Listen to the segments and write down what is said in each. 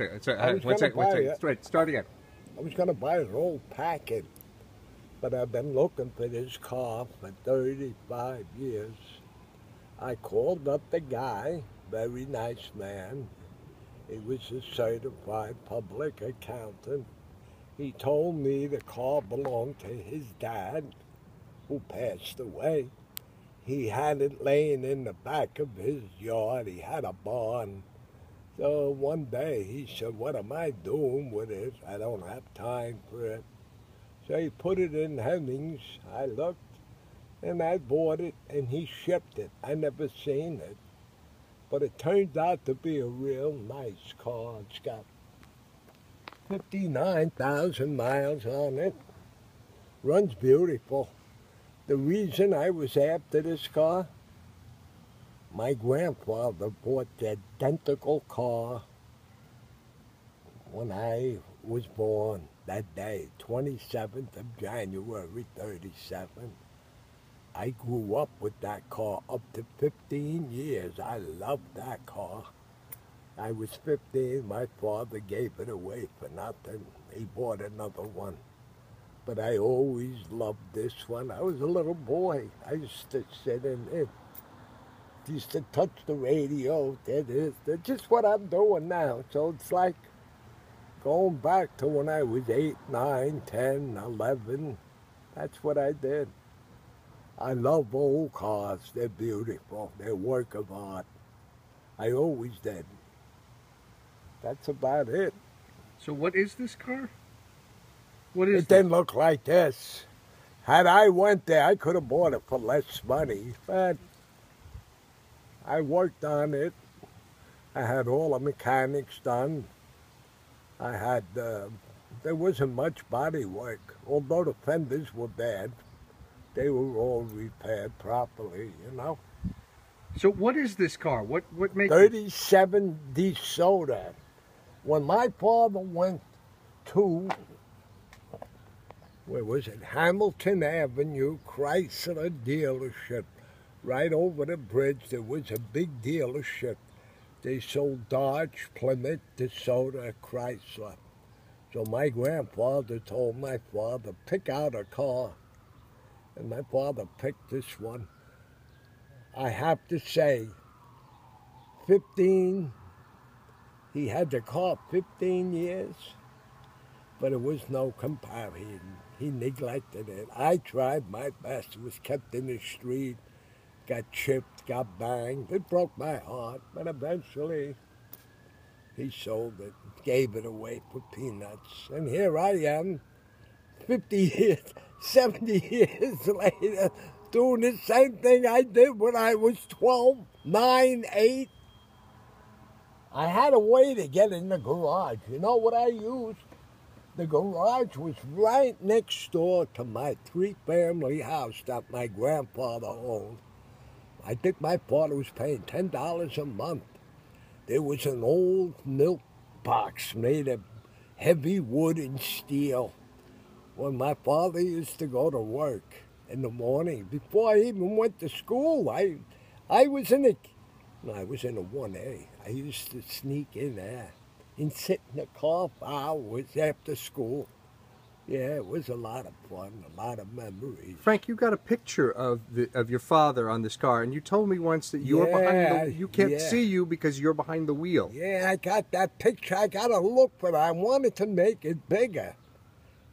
I was going to buy it. Start again. I was going to buy an old packet, but I've been looking for this car for 35 years. I called up the guy, very nice man. He was a certified public accountant. He told me the car belonged to his dad, who passed away. He had it laying in the back of his yard. He had a barn. So one day he said, "What am I doing with it? I don't have time for it." So he put it in Hemmings. I looked and I bought it and he shipped it. I never seen it. But it turned out to be a real nice car. It's got 59,000 miles on it. Runs beautiful. The reason I was after this car, my grandfather bought the identical car when I was born that day, 27th of January, 37. I grew up with that car up to 15 years. I loved that car. I was 15. My father gave it away for nothing. He bought another one. But I always loved this one. I was a little boy. I used to sit in it. Used to touch the radio. That's just what I'm doing now. So it's like going back to when I was 8, 9, 10, 11. That's what I did. I love old cars. They're beautiful. They're a work of art. I always did. That's about it. So what is this car? What is it? Didn't look like this. Had I went there, I could have bought it for less money. But I worked on it. I had all the mechanics done. I had, there wasn't much body work. Although the fenders were bad, they were all repaired properly, you know. So what is this car? What makes 37 DeSoto. When my father went to, where was it? Hamilton Avenue, Chrysler dealership. Right over the bridge, there was a big dealership. They sold Dodge, Plymouth, DeSoto, Chrysler. So my grandfather told my father, pick out a car. And my father picked this one. I have to say, 15, he had the car 15 years, but it was no comparison. He neglected it. I tried my best. It was kept in the street, got chipped, got banged. It broke my heart, but eventually he sold it, gave it away for peanuts. And here I am, 50 years, 70 years later, doing the same thing I did when I was 12, 9, 8. I had a way to get in the garage. You know what I used? The garage was right next door to my 3-family house that my grandfather owned. I think my father was paying $10 a month. There was an old milk box made of heavy wood and steel. When my father used to go to work in the morning, before I even went to school, I was in a 1A. I used to sneak in there and sit in the car for hours after school. Yeah, it was a lot of fun, a lot of memories. Frank, you got a picture of your father on this car, and you told me once that you're behind the, you can't see you because you're behind the wheel. Yeah, I got that picture. I got to look for it. I wanted to make it bigger.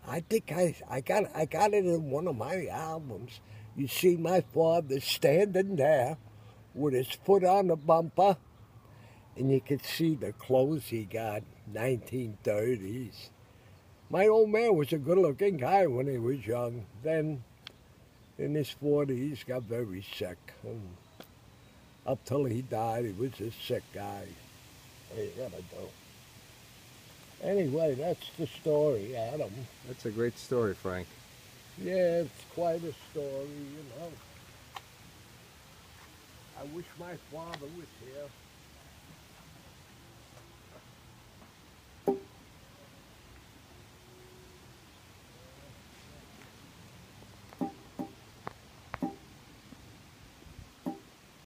I think I got it in one of my albums. You see my father standing there with his foot on the bumper, and you could see the clothes he got, 1930s. My old man was a good-looking guy when he was young. Then, in his 40s, got very sick. And up till he died, he was a sick guy. What you gotta do? Anyway, that's the story, Adam. That's a great story, Frank. Yeah, it's quite a story, you know. I wish my father was here.